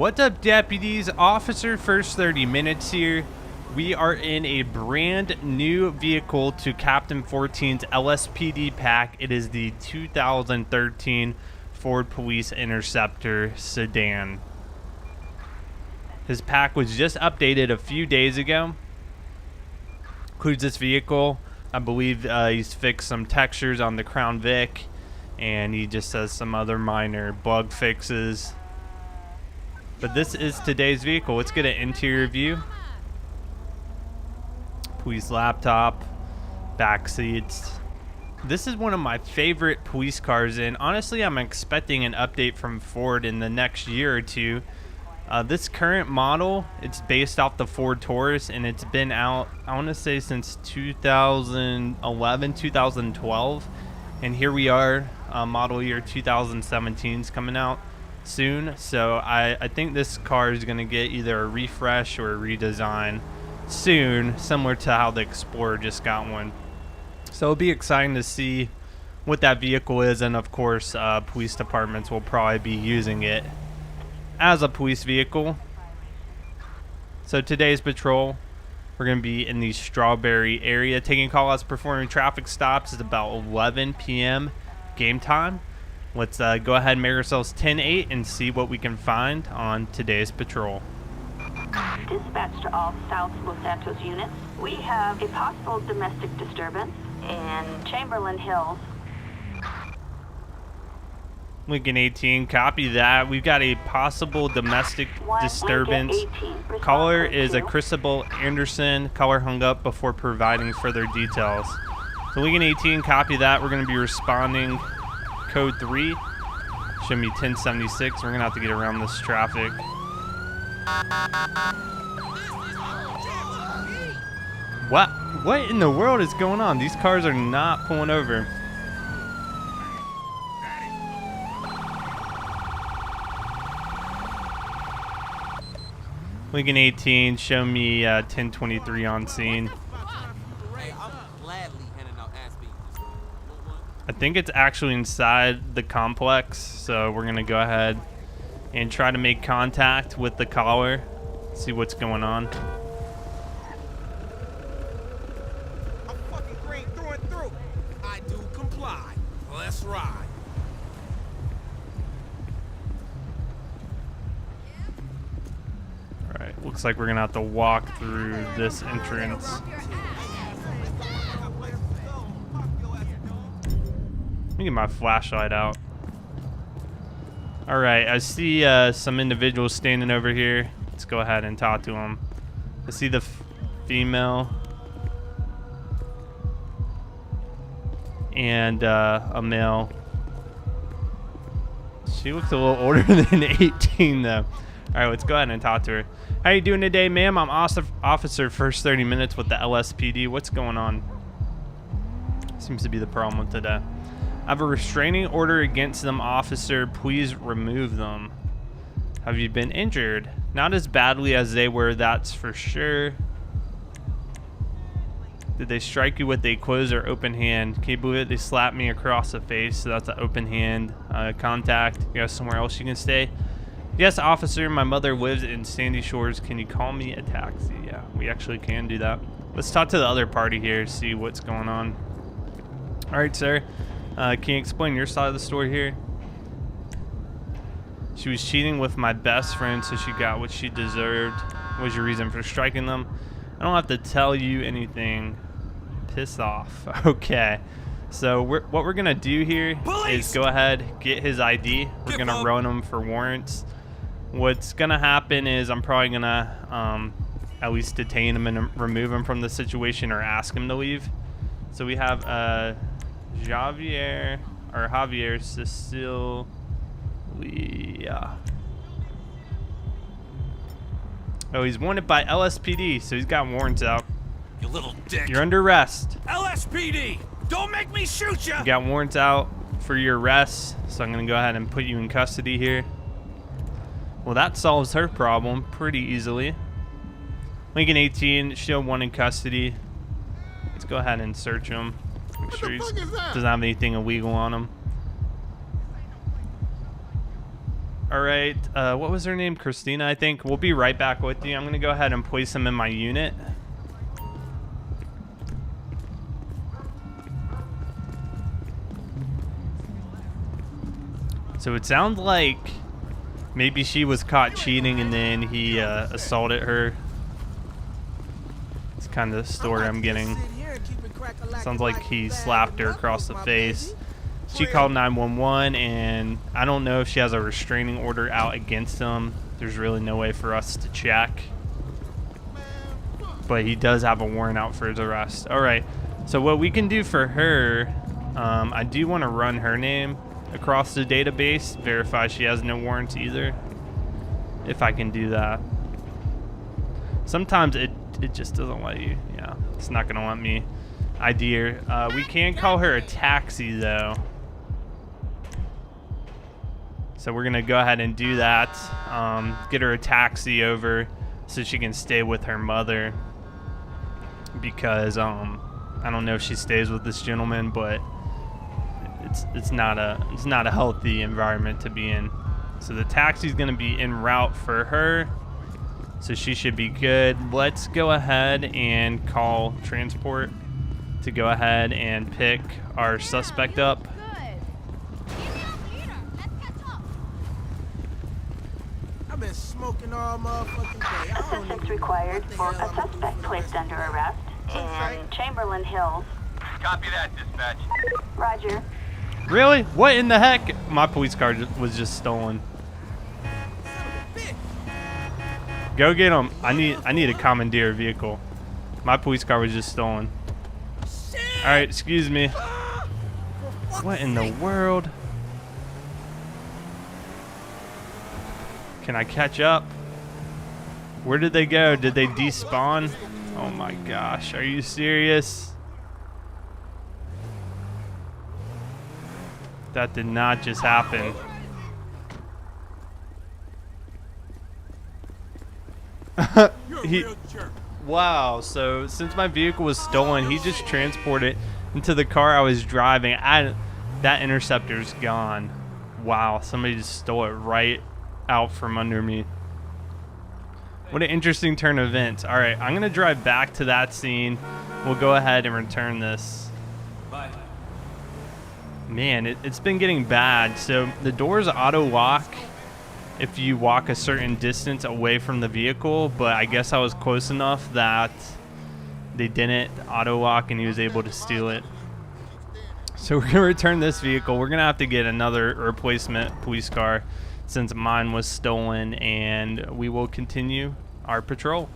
What's up, deputies? Officer First 30 Minutes here. We are in a brand new vehicle to Captain 14's LSPD pack. It is the 2013 Ford Police Interceptor sedan. His pack was just updated a few days ago. Includes this vehicle. I believe he's fixed some textures on the Crown Vic, and he just has some other minor bug fixes. But this is today's vehicle. Let's get an interior view. Police laptop, back seats. This is one of my favorite police cars, and honestly, I'm expecting an update from Ford in the next year or two. This current model, it's based off the Ford Taurus, and it's been out, I want to say, since 2011, 2012. And here we are, model year 2017 is coming out soon. So I think this car is going to get either a refresh or a redesign soon, similar to how the Explorer just got one. So it'll be exciting to see what that vehicle is, and of course police departments will probably be using it as a police vehicle. So today's patrol, we're going to be in the Strawberry area taking callouts, performing traffic stops. It's about 11 p.m. game time. Let's go ahead and make ourselves 10-8 and see what we can find on today's patrol. Dispatch to all South Los Santos units. We have a possible domestic disturbance in Chamberlain Hills. Lincoln 18, copy that. We've got a possible domestic disturbance. Caller is a Christabel Anderson. Caller hung up before providing further details. So Lincoln 18, copy that. We're going to be responding code 3. Show me 1076. We're going to have to get around this traffic. What in the world is going on? These cars are not pulling over. Lincoln 18, show me 1023 on scene. I think it's actually inside the complex, so we're gonna go ahead and try to make contact with the caller, see what's going on. I'm fucking green through and through. I do comply. Let's ride. Alright, looks like we're gonna have to walk through this entrance. Let me get my flashlight out. Alright, I see some individuals standing over here. Let's go ahead and talk to them. I see the female and a male. She looks a little older than 18 though. Alright, let's go ahead and talk to her. How you doing today, ma'am? I'm Officer First 30 Minutes with the LSPD. What's going on? Seems to be the problem today. I have a restraining order against them, officer. Please remove them. Have you been injured? Not as badly as they were, that's for sure. Did they strike you with a closed or open hand? Can you believe it? They slapped me across the face, so that's an open hand contact. You got somewhere else you can stay? Yes, officer. My mother lives in Sandy Shores. Can you call me a taxi? Yeah, we actually can do that. Let's talk to the other party here, see what's going on. All right, sir. Can you explain your side of the story here? She was cheating with my best friend, so she got what she deserved. What was your reason for striking them? I don't have to tell you anything. Piss off. Okay. So what we're going to do here is go ahead, get his ID. We're going to run him for warrants. What's going to happen is I'm probably going to at least detain him and remove him from the situation or ask him to leave. So we have Javier Cecilia. Oh, he's wanted by LSPD, so he's got warrants out. You little dick. You're under arrest. LSPD, don't make me shoot you. You got warrants out for your arrest, so I'm gonna go ahead and put you in custody here. Well, that solves her problem pretty easily. Lincoln 18, still one in custody. Let's go ahead and search him. Make sure he doesn't have anything illegal on him. All right, what was her name? Christina, I think. We'll be right back with you. I'm gonna go ahead and place them in my unit. So it sounds like maybe she was caught cheating and then he assaulted her. It's kind of the story I'm getting. Sounds like he slapped her across the face. She called 911, and I don't know if she has a restraining order out against him. There's really no way for us to check. But he does have a warrant out for his arrest. All right, so what we can do for her, I do want to run her name across the database, verify she has no warrants either, if I can do that. Sometimes it just doesn't let you. Yeah, it's not going to let me ID her. We can call her a taxi, though. So we're gonna go ahead and do that. Get her a taxi over so she can stay with her mother, because I don't know if she stays with this gentleman, but it's not a healthy environment to be in. So the taxi's gonna be en route for her, so she should be good. Let's go ahead and call transport to go ahead and pick our suspect up. Been smoking all motherfucking day. Assistance required for a suspect placed under arrest in Chamberlain Hills. Copy that, dispatch. Roger. Really? What in the heck? My police car was just stolen. Go get him. I need a commandeer vehicle. My police car was just stolen. All right, excuse me. What in the world? Can I catch up? Where did they go? Did they despawn? Oh my gosh, are you serious? That did not just happen. Wow, so since my vehicle was stolen, he just transported into the car I was driving. That interceptor's gone. Wow, somebody just stole it right out from under me. What an interesting turn of events. All right, I'm gonna drive back to that scene. We'll go ahead and return this. Bye. Man, it's been getting bad. So the doors auto lock if you walk a certain distance away from the vehicle, but I guess I was close enough that they didn't auto lock and he was able to steal it. So we're gonna return this vehicle. We're gonna have to get another replacement police car since mine was stolen, and we will continue our patrol.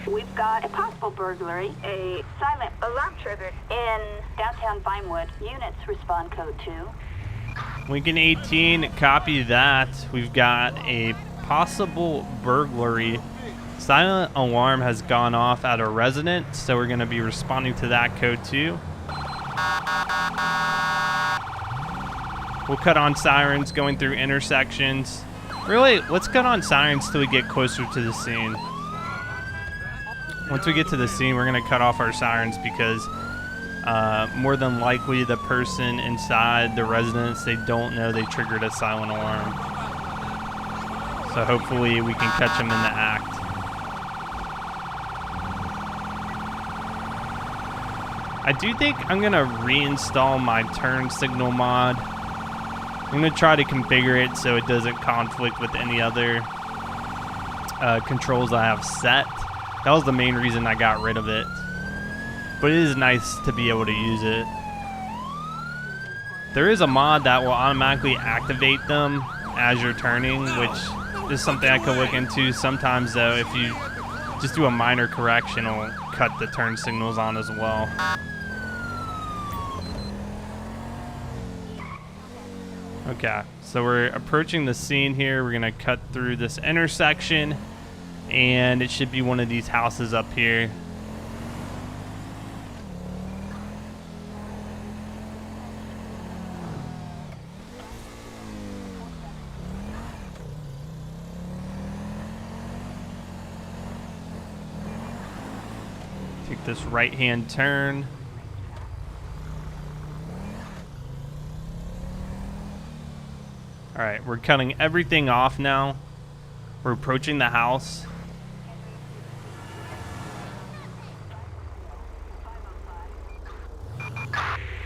We've got a possible burglary, a silent alarm triggered in downtown Vinewood. Units respond code 2. Lincoln 18, copy that. We've got a possible burglary. Silent alarm has gone off at a residence, so we're going to be responding to that code 2. We'll cut on sirens going through intersections. Really, let's cut on sirens till we get closer to the scene. Once we get to the scene, we're going to cut off our sirens because more than likely the person inside the residence, they don't know they triggered a silent alarm. So hopefully we can catch them in the act. I do think I'm going to reinstall my turn signal mod. I'm going to try to configure it so it doesn't conflict with any other controls I have set. That was the main reason I got rid of it. But it is nice to be able to use it. There is a mod that will automatically activate them as you're turning, which is something I could look into. Sometimes, though, if you just do a minor correction, it'll cut the turn signals on as well. Okay, so we're approaching the scene here. We're gonna cut through this intersection, and it should be one of these houses up here. Take this right-hand turn. Alright, we're cutting everything off now. We're approaching the house.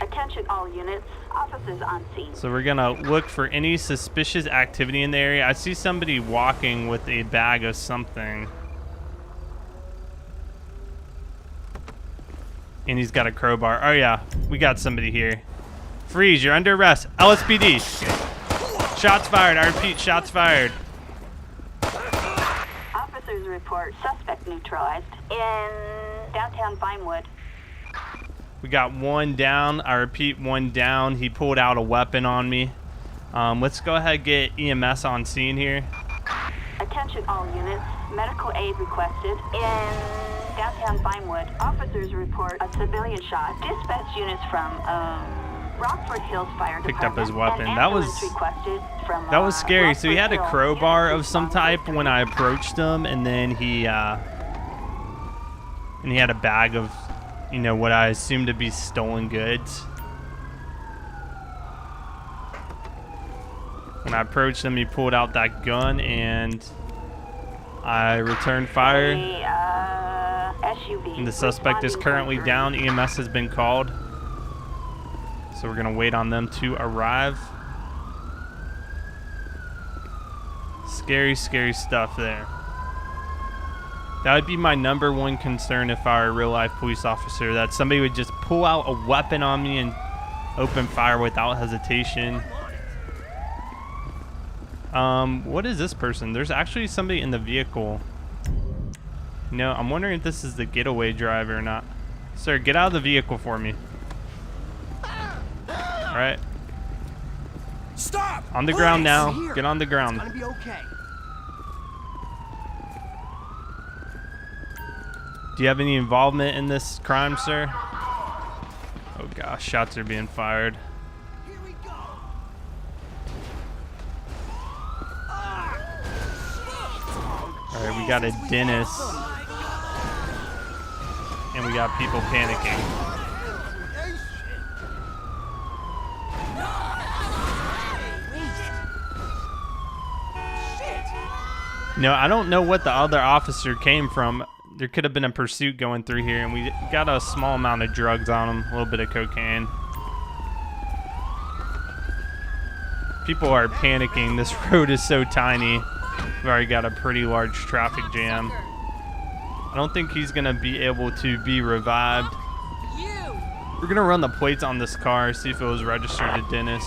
Attention all units. Officers on scene. So we're gonna look for any suspicious activity in the area. I see somebody walking with a bag of something. And he's got a crowbar. Oh yeah, we got somebody here. Freeze, you're under arrest. LSPD. Shots fired. I repeat, shots fired. Officers report suspect neutralized in downtown Vinewood. We got one down. I repeat, one down. He pulled out a weapon on me. Let's go ahead and get EMS on scene here. Attention all units. Medical aid requested in downtown Vinewood. Officers report a civilian shot. Dispatch units from Rockford Hills Fire Department. Picked up his weapon. An That was ambulance requested from, that was scary. So he had a Rockford crowbar Hills of some Unit type when I approached him, and then he had a bag of, you know, what I assumed to be stolen goods. When I approached him, he pulled out that gun, and I returned fire. SUV. And the suspect is currently down. EMS has been called. So we're going to wait on them to arrive. Scary, scary stuff there. That would be my number one concern if I were a real-life police officer, that somebody would just pull out a weapon on me and open fire without hesitation. What is this person? There's actually somebody in the vehicle. No, I'm wondering if this is the getaway driver or not. Sir, get out of the vehicle for me. All right. Stop! On the ground now. Get on the ground. It's gonna be okay. Do you have any involvement in this crime, sir? Oh gosh, shots are being fired. Here we go. All right, we got a dentist. And we got people panicking. No, I don't know what the other officer came from. There could have been a pursuit going through here, and we got a small amount of drugs on him, a little bit of cocaine. People are panicking. This road is so tiny. We've already got a pretty large traffic jam. I don't think he's going to be able to be revived. We're going to run the plates on this car, see if it was registered to Dennis.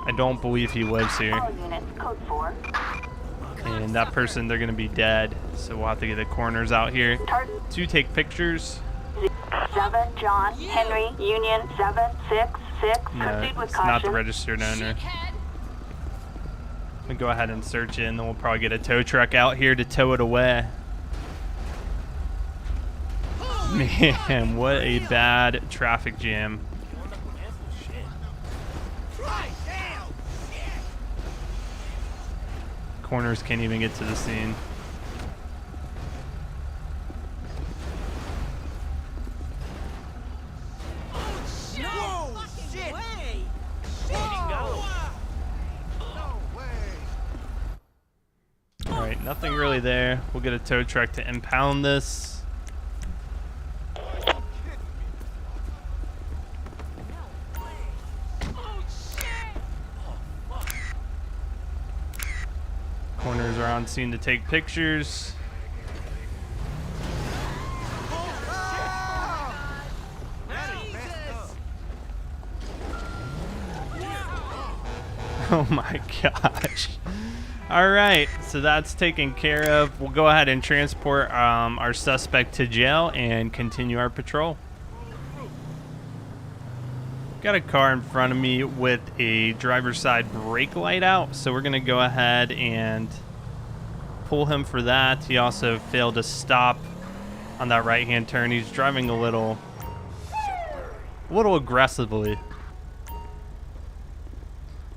I don't believe he lives here. All units, code 4. And that person, they're going to be dead. So we'll have to get the coroners out here to take pictures. 7 John Henry Union 766. No, Proceed with it's caution. not the registered owner. We'll go ahead and search it, and then we'll probably get a tow truck out here to tow it away. Man, what a bad traffic jam. Corners can't even get to the scene. Whoa, shit! All right, nothing really there. We'll get a tow truck to impound this. Corners are on scene to take pictures. Oh my gosh. All right, so that's taken care of. We'll go ahead and transport our suspect to jail and continue our patrol. Got a car in front of me with a driver's side brake light out, so we're gonna go ahead and pull him for that. He also failed to stop on that right-hand turn. He's driving a little aggressively.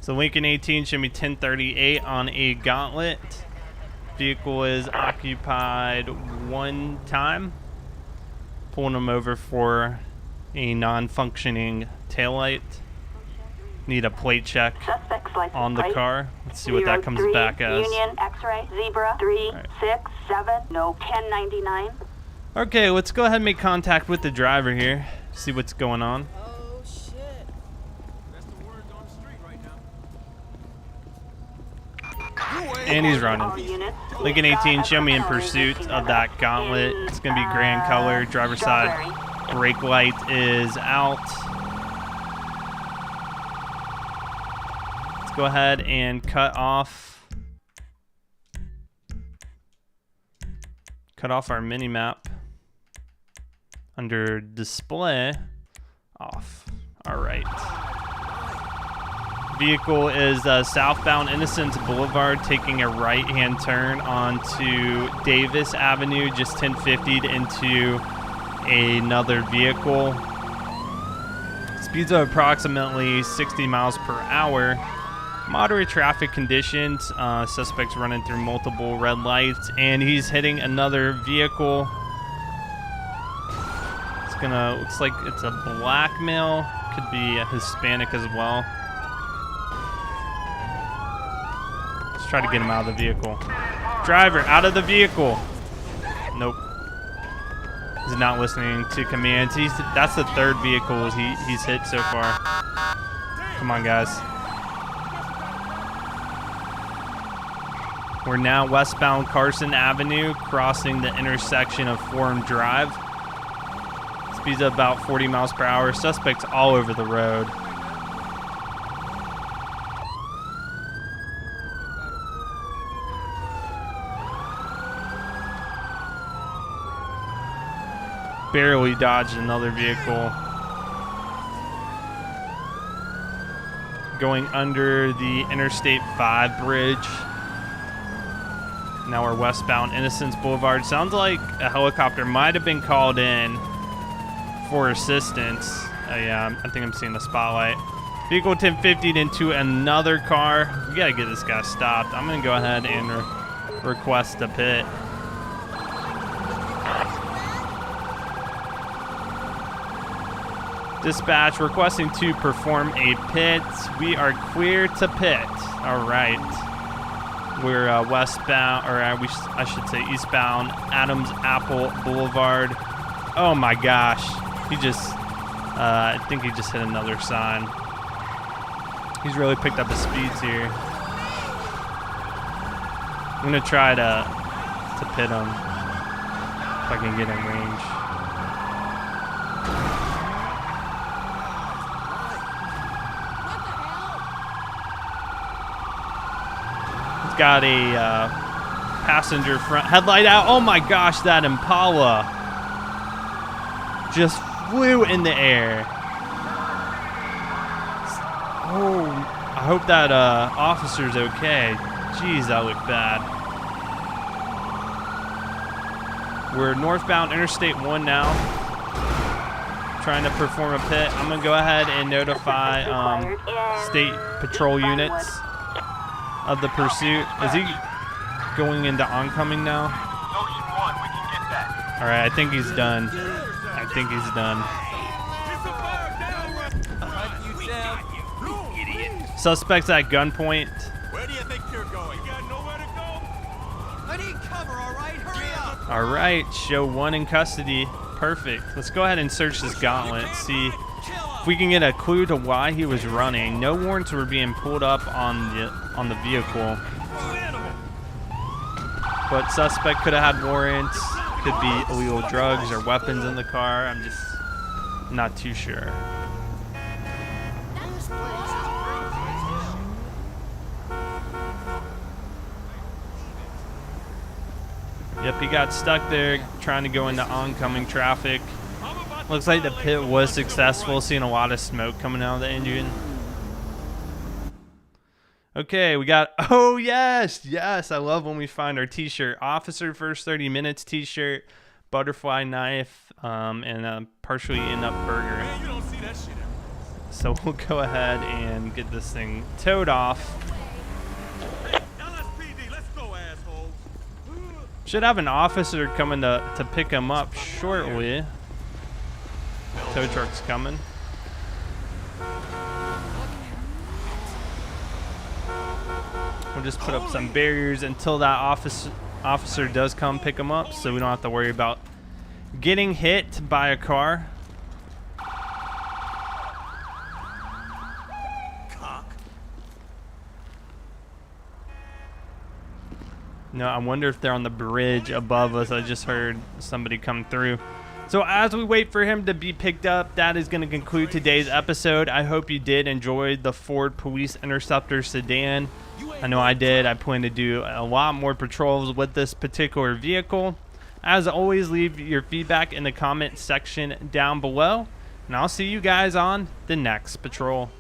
So Lincoln 18 should be 1038 on a gauntlet. Vehicle is occupied one time. Pulling him over for a non-functioning taillight. Need a plate check Suspect's license on the plate. car. Let's see what that comes 03 back as. Union X-ray Zebra 367 no 1099. Okay, let's go ahead and make contact with the driver here. See what's going on. Oh, shit. That's the word on the street right now. And he's running. All units. Lincoln 18, show me in pursuit of that gauntlet. It's going to be grand color. Driver side brake light is out. Let's go ahead and cut off our mini map under display. Off. All right. Vehicle is southbound Innocence Boulevard, taking a right-hand turn onto Davis Avenue, just 1050'd into another vehicle. Speeds of approximately 60 miles per hour. Moderate traffic conditions. Suspect's running through multiple red lights, and he's hitting another vehicle. Looks like it's a black male. Could be a Hispanic as well. Let's try to get him out of the vehicle. Driver, out of the vehicle. Nope. He's not listening to commands. That's the third vehicle he's hit so far. Come on, guys. We're now westbound Carson Avenue, crossing the intersection of Forum Drive. Speeds of about 40 miles per hour. Suspects all over the road. Barely dodged another vehicle. Going under the Interstate 5 bridge. Now we're westbound Innocence Boulevard. Sounds like a helicopter might have been called in for assistance. Yeah, I think I'm seeing the spotlight. Vehicle 1050'd into another car. We gotta get this guy stopped. I'm gonna go ahead and request a pit. Dispatch requesting to perform a pit. We are clear to pit. All right. We're westbound, or I should say eastbound, Adams Apple Boulevard. Oh my gosh. He just, I think he just hit another sign. He's really picked up his speeds here. I'm gonna try to pit him if I can get in range. He's got a passenger front headlight out. Oh my gosh, that Impala just flew in the air. Oh, I hope that officer's okay. Jeez, that looked bad. We're northbound Interstate 1 now. Trying to perform a pit. I'm gonna go ahead and notify state patrol units of the pursuit. Is he going into oncoming now? Ocean 1, we can get that. All right, I think he's done. I think he's done. Suspects at gunpoint. Where do you think you're going? You got nowhere to go? I need cover, all right? Hurry up! All right, show 1 in custody. Perfect. Let's go ahead and search this gauntlet. See if we can get a clue to why he was running. No warrants were being pulled up on the vehicle, but suspect could have had warrants. Could be illegal drugs or weapons in the car. I'm just not too sure. Yep, he got stuck there trying to go into oncoming traffic. Looks like the pit was successful, seeing a lot of smoke coming out of the engine. Okay, we got, oh yes, I love when we find our t-shirt. Officer First 30 Minutes t-shirt, butterfly knife, and a partially eaten up burger. Man, you don't see that shit. So we'll go ahead and get this thing towed off. LSPD, let's go, assholes. Should have an officer coming to pick him up shortly. Tow truck's coming. We'll just put up some barriers until that officer does come pick him up, so we don't have to worry about getting hit by a car. No, I wonder if they're on the bridge above us. I just heard somebody come through. So as we wait for him to be picked up, that is going to conclude today's episode. I hope you did enjoy the Ford Police Interceptor sedan. I know I did. I plan to do a lot more patrols with this particular vehicle. As always, leave your feedback in the comment section down below. And I'll see you guys on the next patrol.